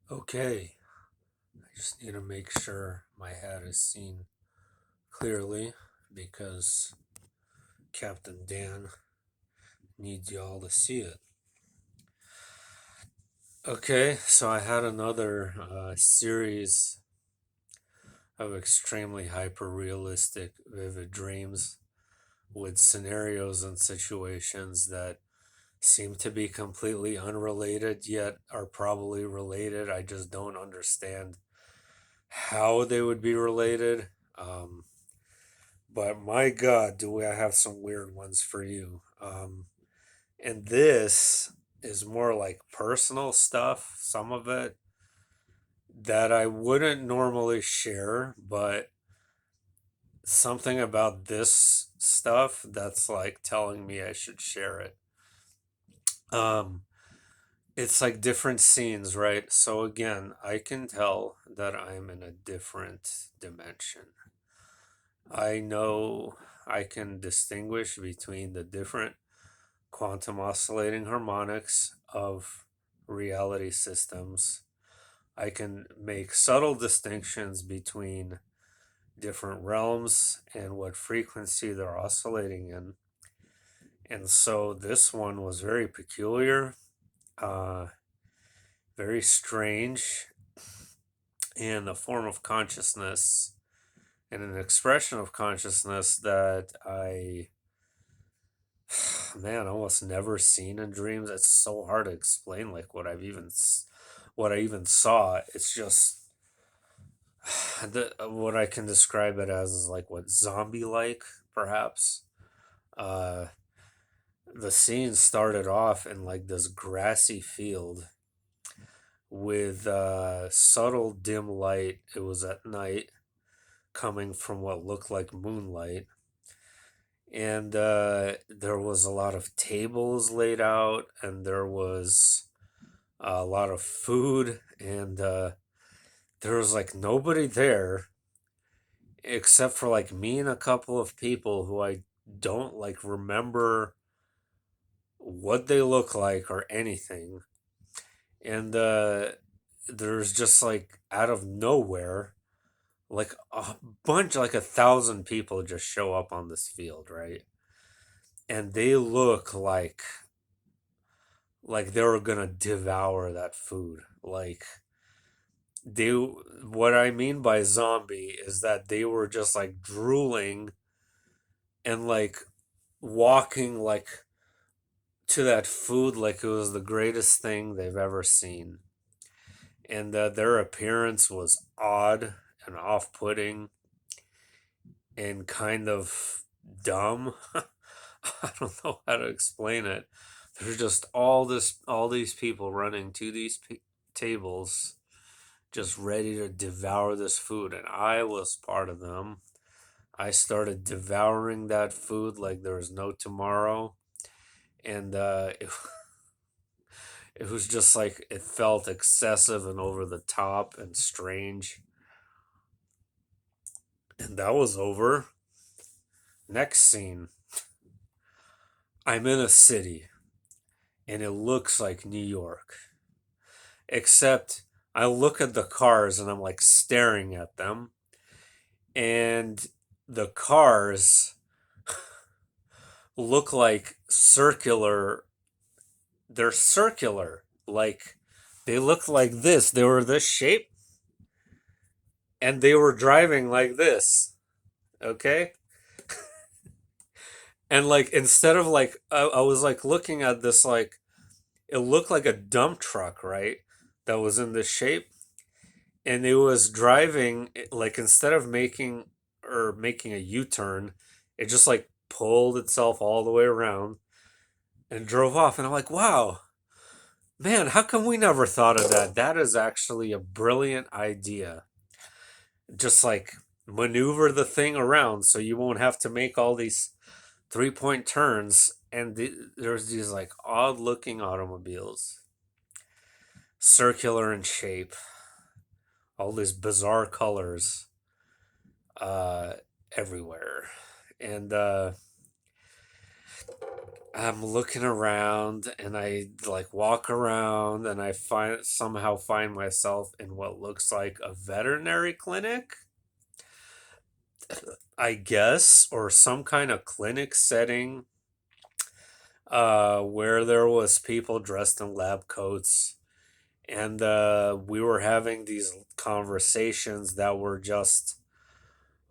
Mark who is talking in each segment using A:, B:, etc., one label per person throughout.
A: Okay, I just need to make sure my head is seen clearly because Captain Dan needs y'all to see it. Okay, so I had another series of extremely hyper realistic, vivid dreams with scenarios and situations that seem to be completely unrelated yet are probably related. I just don't understand how they would be related. Um, But my God, do I have some weird ones for you. And this is more like personal stuff, some of it that I wouldn't normally share, but something about this stuff that's like telling me I should share it. Um, it's like different scenes, right? So again, I can tell that I'm in a different dimension. I know I can distinguish between the different quantum oscillating harmonics of reality systems. I can make subtle distinctions between different realms and what frequency they're oscillating in. And so this one was very peculiar, uh, very strange, and a form of consciousness and an expression of consciousness that I, man, almost never seen in dreams. It's so hard to explain, like what I even saw. It's just what I can describe it as is like what zombie like, perhaps. Uh, the scene started off in like this grassy field with subtle dim light. It was at night, coming from what looked like moonlight. And there was a lot of tables laid out, and there was a lot of food, and there was like nobody there except for like me and a couple of people who I don't like remember what they look like or anything. And there's just like out of nowhere, like a bunch, like 1,000 people just show up on this field, right? And they look like they were gonna devour that food. Like they, what I mean by zombie is that they were just like drooling and like walking like to that food like it was the greatest thing they've ever seen. And their appearance was odd and off putting and kind of dumb. I don't know how to explain it. There's just all these people running to these tables just ready to devour this food, and I was part of them. I started devouring that food like there was no tomorrow, and it was just like it felt excessive and over the top and strange. And that was over. Next scene. I'm in a city and it looks like New York. Except I look at the cars and I'm like staring at them. And the cars look like circular. They're circular. Like they look like this. They were this shape and they were driving like this. Okay? And like instead of like I was like looking at this like it looked like a dump truck, right? That was in this shape, and it was driving like instead of making a U-turn, it just like pulled itself all the way around and drove off. And I'm like, wow, man, how come we never thought of that? That is actually a brilliant idea. Just like maneuver the thing around so you won't have to make all these 3-point turns. And there's these like odd looking automobiles, circular in shape, all these bizarre colors uh, everywhere. And I'm looking around and I like walk around and I find myself in what looks like a veterinary clinic, I guess, or some kind of clinic setting, where there was people dressed in lab coats, and we were having these conversations that were just,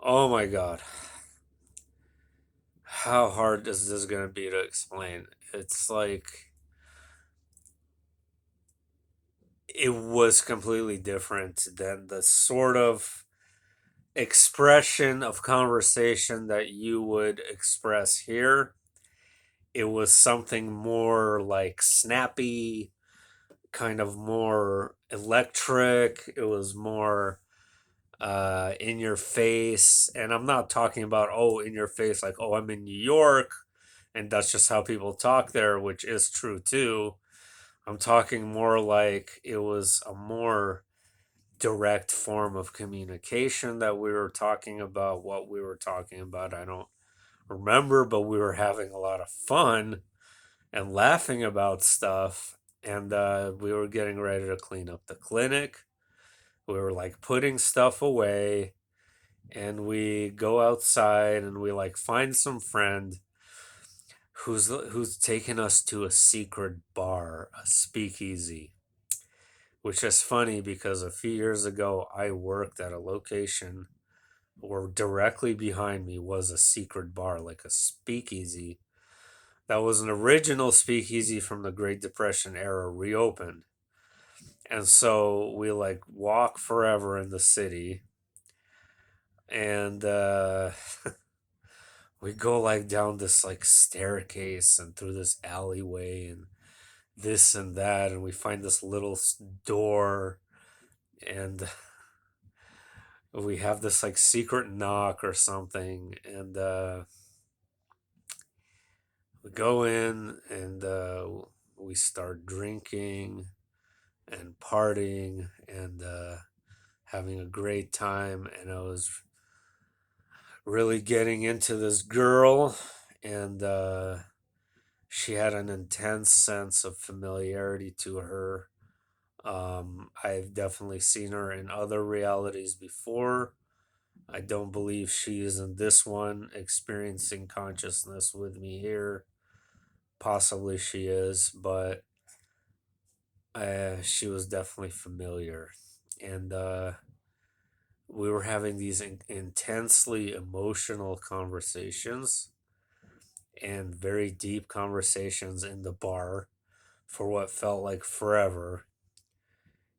A: oh my god, how hard is this going to be to explain? It's like it was completely different than the sort of expression of conversation that you would express here. It was something more like snappy, kind of more electric. It was more in your face. And I'm not talking about, oh, in your face, like, oh, I'm in New York and that's just how people talk there, which is true too. I'm talking more like it was a more direct form of communication that we were talking about. What we were talking about, I don't remember, but we were having a lot of fun and laughing about stuff. And we were getting ready to clean up the clinic. We were like putting stuff away, and we go outside and we like find some friend who's taking us to a secret bar, a speakeasy, which is funny because a few years ago I worked at a location where directly behind me was a secret bar, like a speakeasy. That was an original speakeasy from the Great Depression era, reopened. And so we like walk forever in the city, and we go like down this like staircase and through this alleyway and this and that, and we find this little door, and we have this like secret knock or something, and we go in and we start drinking and partying and having a great time. And I was really getting into this girl, and she had an intense sense of familiarity to her. I've definitely seen her in other realities before. I don't believe she is in this one experiencing consciousness with me here. Possibly she is, but she was definitely familiar. And we were having these intensely emotional conversations and very deep conversations in the bar for what felt like forever.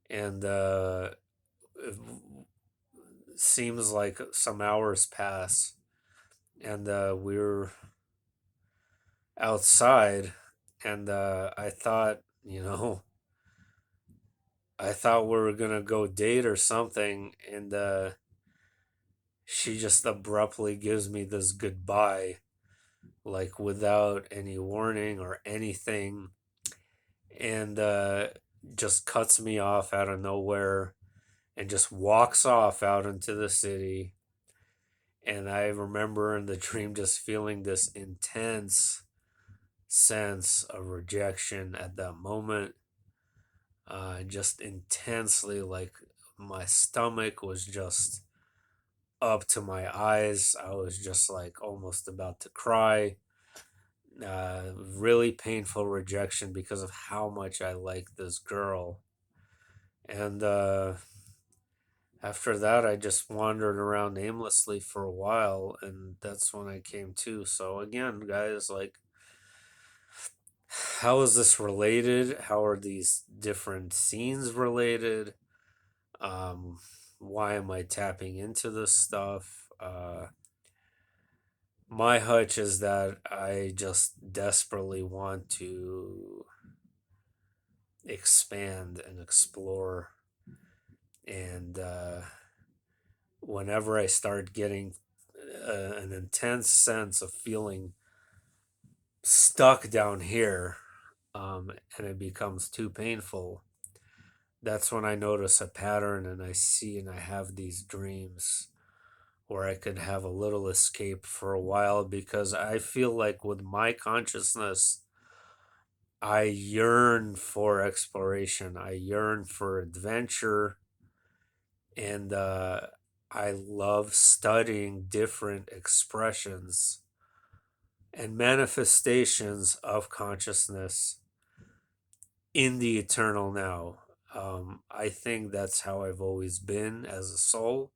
A: And it seems like some hours pass, and we're outside, and I thought, I thought we were gonna go date or something, and she just abruptly gives me this goodbye, like without any warning or anything, and just cuts me off out of nowhere and just walks off out into the city. And I remember in the dream just feeling this intense sense of rejection at that moment. Just intensely, like my stomach was just up to my eyes. I was just like almost about to cry. Really painful rejection because of how much I like this girl. And after that, I just wandered around aimlessly for a while, and that's when I came to. So, again, guys, like, how is this related? How are these different scenes related? Um, why am I tapping into this stuff? My hunch is that I just desperately want to expand and explore. And whenever I start getting an intense sense of feeling stuck down here, and it becomes too painful, that's when I notice a pattern and I see and I have these dreams where I could have a little escape for a while, because I feel like with my consciousness, I yearn for exploration, I yearn for adventure, and I love studying different expressions and manifestations of consciousness in the eternal now. I think that's how I've always been as a soul.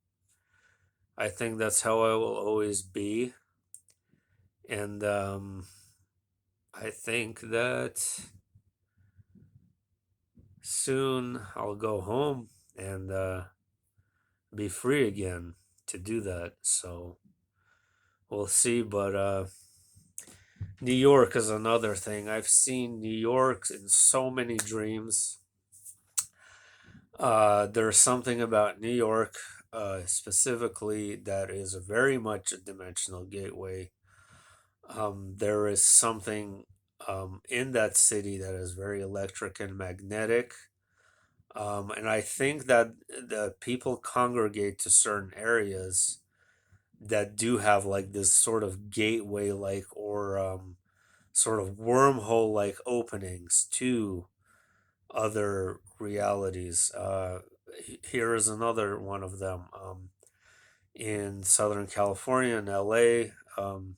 A: I think that's how I will always be. And I think that soon I'll go home and be free again to do that. So we'll see. But New York is another thing. I've seen New York in so many dreams. There's something about New York, specifically, that is very much a dimensional gateway. There is something in that city that is very electric and magnetic. And I think that the people congregate to certain areas that do have like this sort of gateway like, or sort of wormhole like openings to other realities. Here is another one of them, in Southern California, in LA, and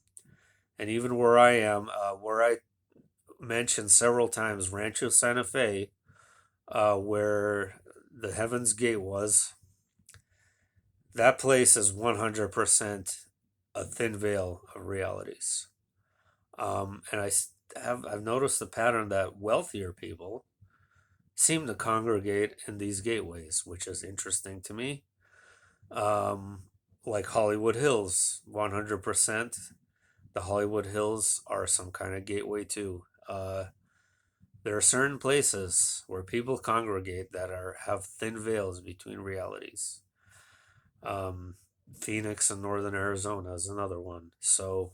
A: even where I am, where I mentioned several times Rancho Santa Fe, where the Heaven's Gate was. That place is 100% a thin veil of realities. And I've noticed the pattern that wealthier people seem to congregate in these gateways, which is interesting to me. Um, like Hollywood Hills, 100%. The Hollywood Hills are some kind of gateway too. There are certain places where people congregate that have thin veils between realities. Um, Phoenix and Northern Arizona is another one. So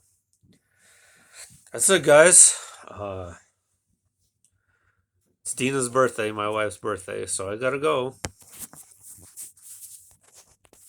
A: that's it, guys. It's Dina's birthday, my wife's birthday, so I gotta go.